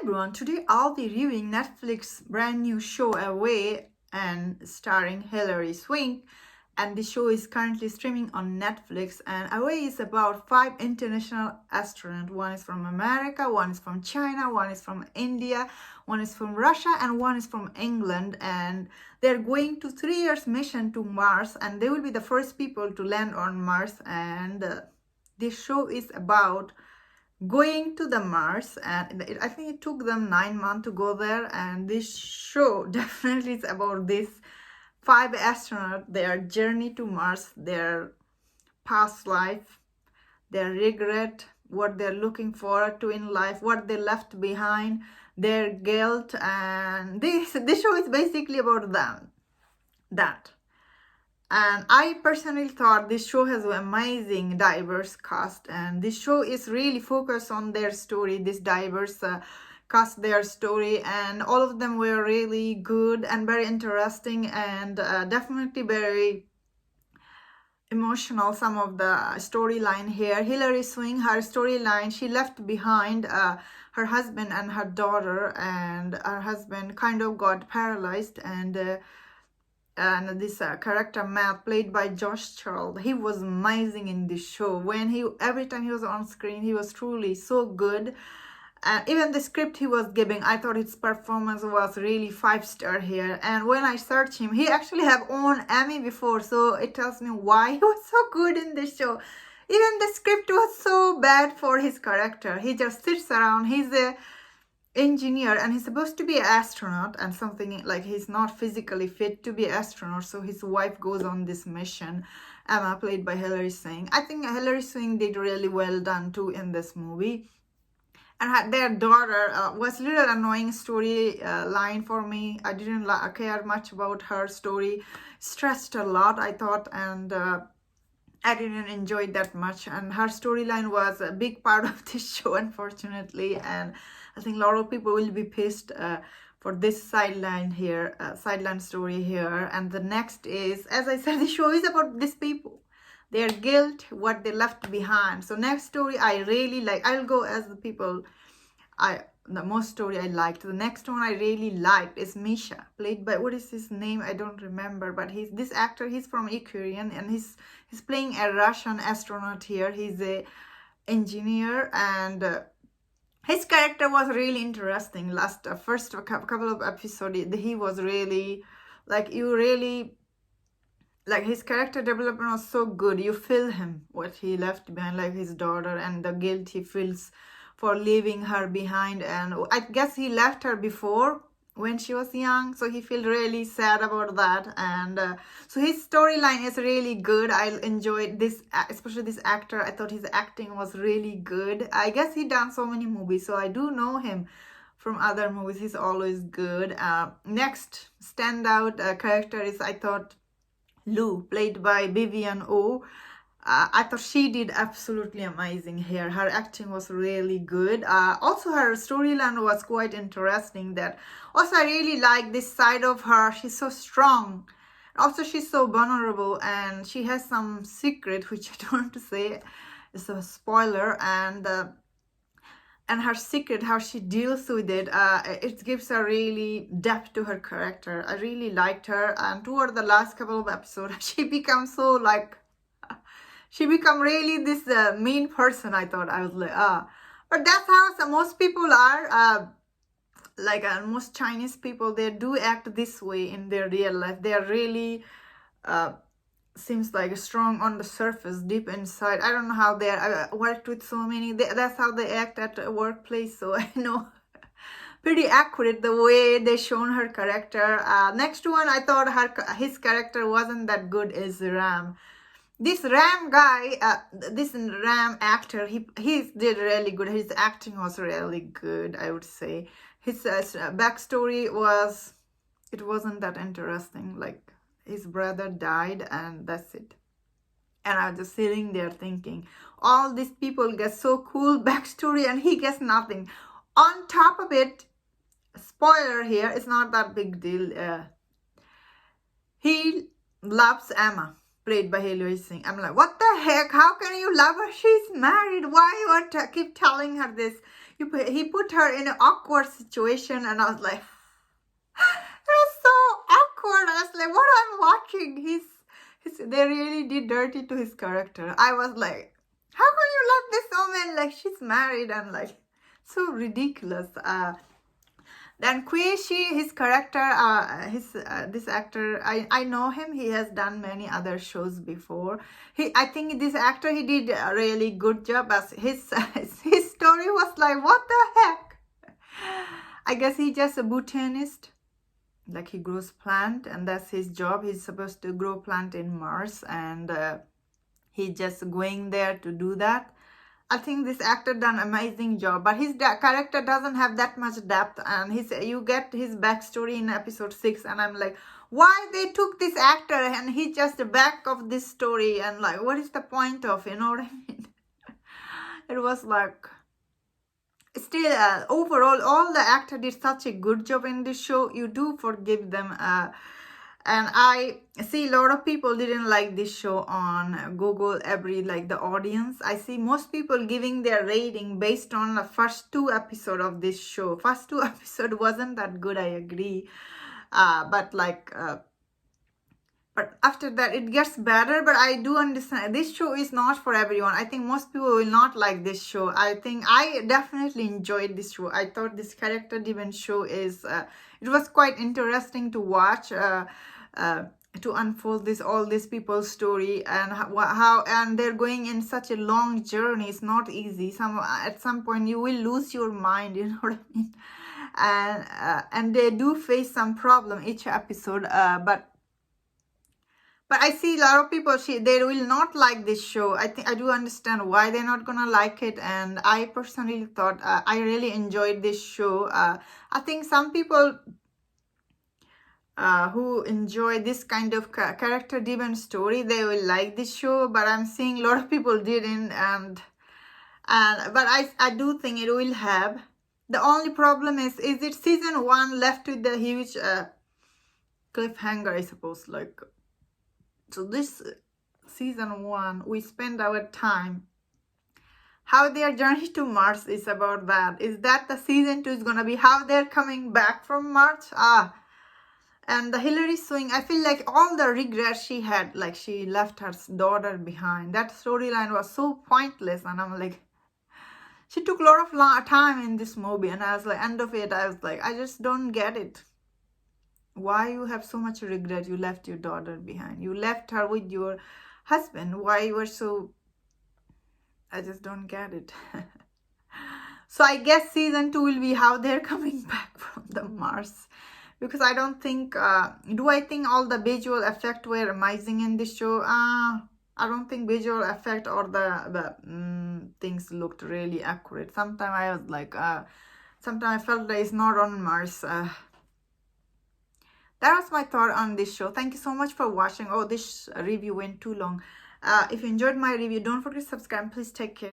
everyone, today I'll be reviewing Netflix brand new show Away and starring Hilary Swank, and the show is currently streaming on Netflix. And Away is about 5 international astronauts. One is from America, one is from China, one is from India, one is from Russia, and one is from England, and they're going to 3 years mission to Mars, and they will be the first people to land on Mars. And this show is about going to the Mars, and I think it took them 9 months to go there. And this show definitely is about this 5 astronauts, their journey to Mars, their past life, their regret, what they're looking forward to in life, what they left behind, their guilt, and this show is basically about them. And I personally thought this show has an amazing, diverse cast, and this show is really focused on their story. This diverse cast, their story, and all of them were really good and very interesting, and definitely very emotional. Some of the storyline here. Hilary Swank, her storyline, she left behind her husband and her daughter, and her husband kind of got paralyzed, and this character Matt, played by Josh Charles, he was amazing in this show. Every time he was on screen, he was truly so good. And even the script he was giving, I thought his performance was really 5-star here. And when I searched him, he actually have won Emmy before, so it tells me why he was so good in this show. Even the script was so bad for his character. He just sits around. He's a engineer and he's supposed to be an astronaut, and something like he's not physically fit to be an astronaut, so his wife goes on this mission, Emma, played by Hilary Swank. I think Hilary Swank did really well done too in this movie. And their daughter was a little annoying story line for me. I didn't care much about her story. Stressed a lot, I thought, and I didn't enjoy it that much. And her storyline was a big part of this show, unfortunately. And I think a lot of people will be pissed for this sideline story here. And the next is, as I said, the show is about these people, their guilt, what they left behind. So next story I really like. I'll go as the people the most story I liked. The next one I really liked is Misha, played by, what is his name? I don't remember, but this actor, he's from Ukraine, and he's playing a Russian astronaut here. He's a engineer, and his character was really interesting. First couple of episodes, he was really like, his character development was so good. You feel him, what he left behind, like his daughter, and the guilt he feels for leaving her behind. And I guess he left her before when she was young, so he feels really sad about that. And so his storyline is really good. I enjoyed this, especially this actor. I thought his acting was really good. I guess he done so many movies, so I do know him from other movies. He's always good. Next standout character is, I thought, Lou, played by Vivian O. I thought she did absolutely amazing here. Her acting was really good. Also, her storyline was quite interesting. That also, I really like this side of her. She's so strong. Also, she's so vulnerable, and she has some secret, which I don't want to say. It's a spoiler. And her secret, how she deals with it, it gives a really depth to her character. I really liked her. And toward the last couple of episodes, she becomes so like, she become really this mean person. I thought, I was like, but that's how most people are. Most Chinese people, they do act this way in their real life. They are really seems like strong on the surface, deep inside. I don't know how they are. I worked with so many. That's how they act at a workplace. So I know pretty accurate the way they shown her character. Next one, I thought his character wasn't that good, is Ram. This Ram guy, this Ram actor, he did really good. His acting was really good, I would say. His backstory wasn't that interesting. Like, his brother died, and that's it. And I was just sitting there thinking, all these people get so cool backstory, and he gets nothing. On top of it, spoiler here, it's not that big deal. He loves Emma, played by Hilary Swank. I'm like, what the heck? How can you love her? She's married. Why you keep telling her this? he put her in an awkward situation, and I was like, it was so awkward. I was like, what I'm watching? They really did dirty to his character. I was like, how can you love this woman? Like, she's married, and like, so ridiculous. Then Queshi, his character, this actor, I know him. He has done many other shows before. I think this actor, he did a really good job. As his story was like, what the heck? I guess he's just a botanist. Like, he grows plant, and that's his job. He's supposed to grow plant in Mars, and he's just going there to do that. I think this actor done amazing job, but his character doesn't have that much depth, and you get his backstory in episode 6, and I'm like, why they took this actor and he's just the back of this story, and like, what is the point of, you know what I mean? It was like, still, overall, all the actor did such a good job in this show. You do forgive them. And I see a lot of people didn't like this show on Google, like the audience. I see most people giving their rating based on the first 2 episodes of this show. First 2 episodes wasn't that good, I agree. But after that, it gets better. But I do understand this show is not for everyone. I think most people will not like this show. I think I definitely enjoyed this show. I thought this character-driven show it was quite interesting to watch, to unfold all these people's story, and how and they're going in such a long journey. It's not easy. At some point you will lose your mind. You know what I mean? And they do face some problem each episode. But I see a lot of people, they will not like this show. I think I do understand why they're not gonna like it. And I personally thought I really enjoyed this show. I think some people who enjoy this kind of character-driven story, they will like this show. But I'm seeing a lot of people didn't, but I do think it will have. The only problem is it season 1 left with the huge cliffhanger, I suppose. Like, so this season 1, we spend our time. How their journey to Mars is about that. Is that the season 2 is gonna be how they're coming back from Mars? And the Hilary Swank, I feel like all the regrets she had, like she left her daughter behind. That storyline was so pointless, and I'm like, she took a lot of time in this movie, and I was like, end of it, I was like, I just don't get it. Why you have so much regret? You left your daughter behind. You left her with your husband. Why you were so... I just don't get it. So I guess season 2 will be how they're coming back from the Mars. Because I don't think... do I think all the visual effects were amazing in this show? I don't think visual effect or the things looked really accurate. Sometimes I was like... sometimes I felt that it's not on Mars. That was my thought on this show. Thank you so much for watching. Oh, this review went too long. If you enjoyed my review, don't forget to subscribe. Please take care.